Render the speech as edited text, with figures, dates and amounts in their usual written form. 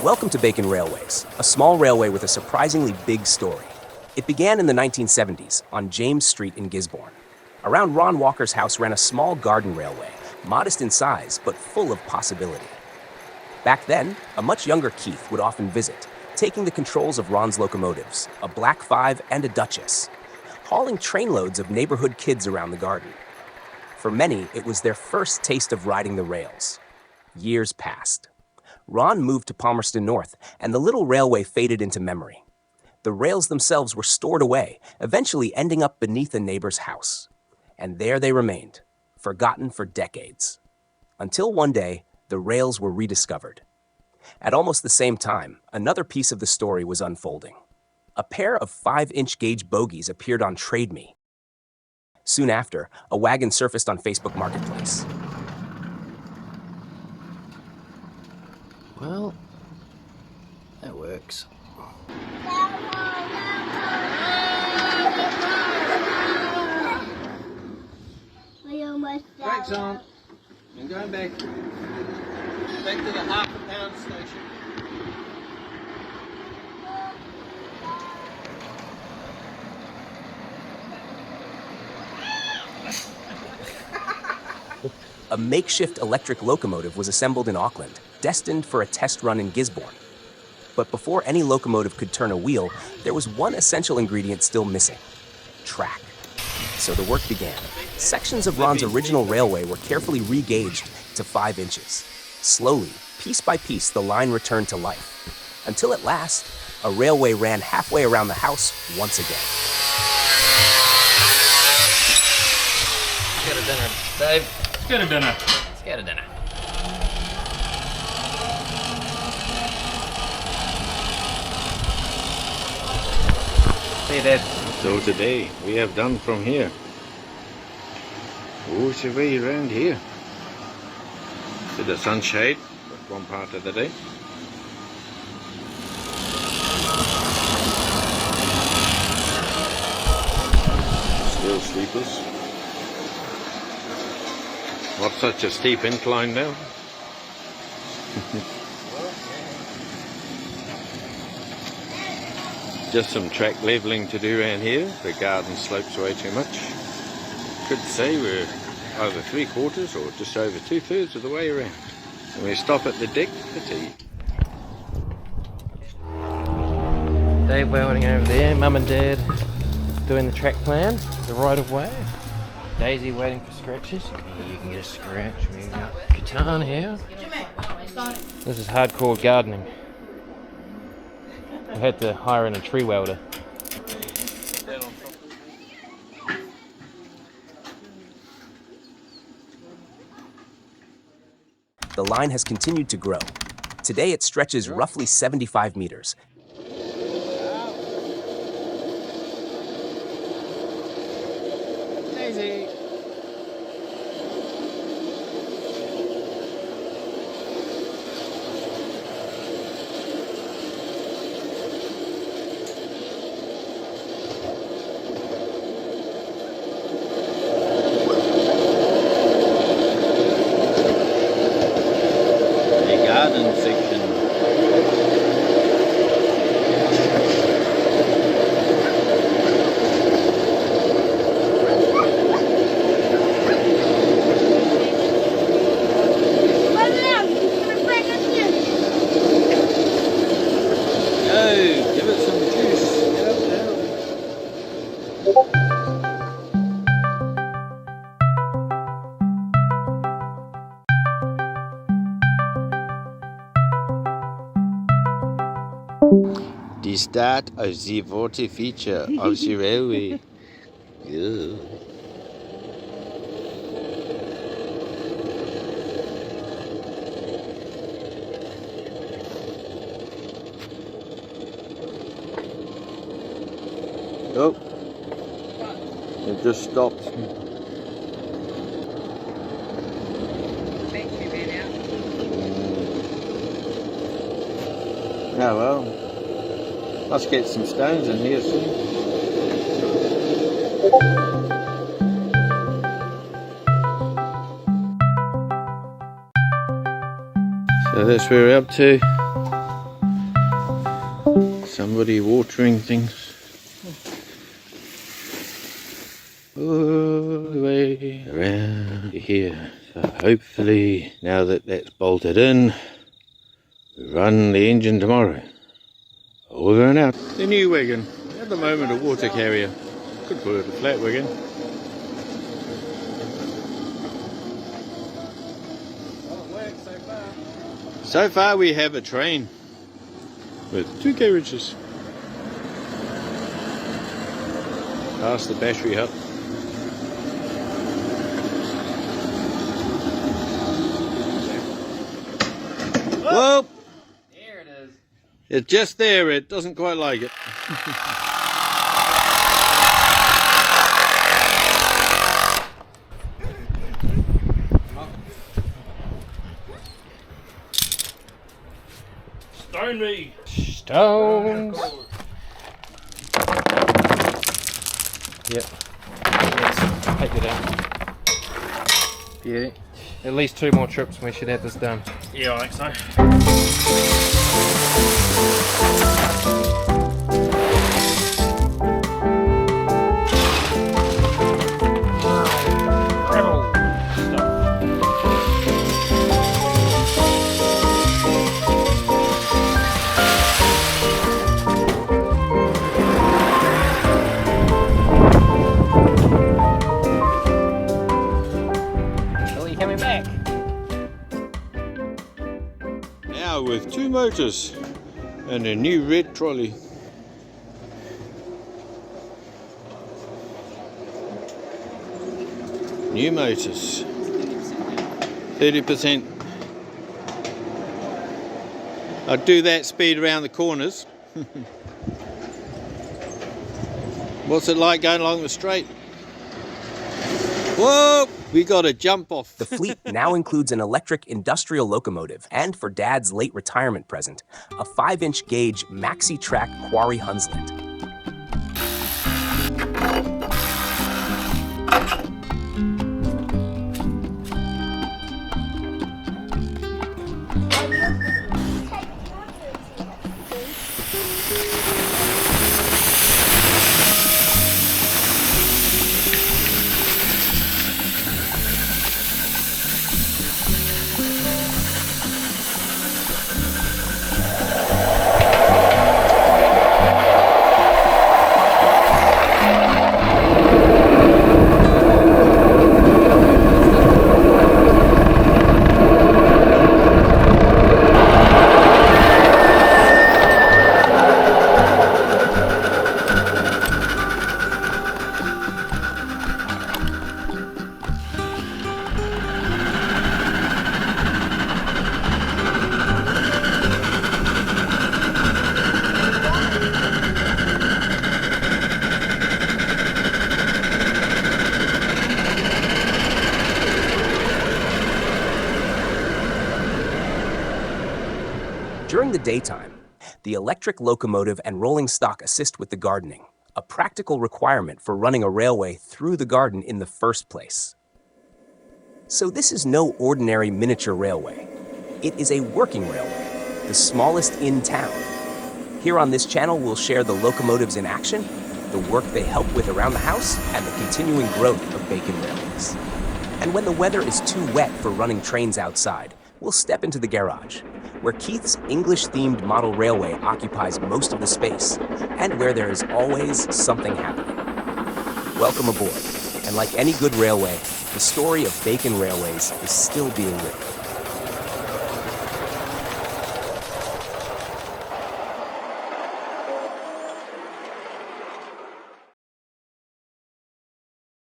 Welcome to Bacon Railways, a small railway with a surprisingly big story. It began in the 1970s on James Street in Gisborne. Around Ron Walker's house ran a small garden railway, modest in size but full of possibility. Back then, a much younger Keith would often visit, taking the controls of Ron's locomotives, a Black 5 and a Duchess, hauling trainloads of neighborhood kids around the garden. For many, it was their first taste of riding the rails. Years passed. Ron moved to Palmerston North, and the little railway faded into memory. The rails themselves were stored away, eventually ending up beneath a neighbor's house. And there they remained, forgotten for decades. Until one day, the rails were rediscovered. At almost the same time, another piece of the story was unfolding. A pair of 5-inch gauge bogies appeared on Trade Me. Soon after, a wagon surfaced on Facebook Marketplace. Well, that works. Brakes on. And going back to the half-a-pound station. A makeshift electric locomotive was assembled in Auckland, destined for a test run in Gisborne. But before any locomotive could turn a wheel, there was one essential ingredient still missing: track. So the work began. Sections of Ron's original railway were carefully re-gauged to 5 inches. Slowly, piece by piece, the line returned to life. Until at last, a railway ran halfway around the house once again. Let's get a dinner, Dave. Let's get a dinner. Let's get a dinner. See you, Dad. So today we have done from here. What's the way around here? Bit of sunshade for one part of the day. Still sleepers. Not such a steep incline now. Just some track levelling to do around here. The garden slopes way too much. Could say we're either 3/4 or just over 2/3 of the way around. And we stop at the deck for tea. Dave welding over there, Mum and Dad doing the track plan, the right of way. Daisy waiting for scratches. You can get a scratch. We've got Catan here. This is hardcore gardening. I had to hire in a tree welder. The line has continued to grow. Today it stretches roughly 75 meters. Daisy. The garden section. Go, give it some juice. Get up there. The start of the water feature of the railway. Yeah. Oh, it just stopped. Oh well, let's get some stones in here soon. So that's where we're up to. Somebody watering things. All the way around here. So hopefully, now that that's bolted in, we run the engine tomorrow. Over and out. The new wagon. At the moment a water carrier. Could call it a flat wagon. So far we have a train with 2 carriages. Past the battery hut. Whoa! There it is. It's just there, it doesn't quite like it. Stone me. Stones. Yep. Let's take it out. Yeah. At least 2 more trips and we should have this done. Yeah, I think so. Billy, coming back. Now with 2 motors and a new red trolley. New motors. 30%. I'll do that speed around the corners. What's it like going along the straight? Whoa! We got a jump off. The fleet now includes an electric industrial locomotive and, for Dad's late retirement present, a 5-inch gauge maxi-track Quarry Hunslet. During the daytime, the electric locomotive and rolling stock assist with the gardening, a practical requirement for running a railway through the garden in the first place. So this is no ordinary miniature railway. It is a working railway, the smallest in town. Here on this channel, we'll share the locomotives in action, the work they help with around the house, and the continuing growth of Bacon Railways. And when the weather is too wet for running trains outside, we'll step into the garage, where Keith's English-themed model railway occupies most of the space, and where there is always something happening. Welcome aboard, and like any good railway, the story of Bacon Railways is still being written.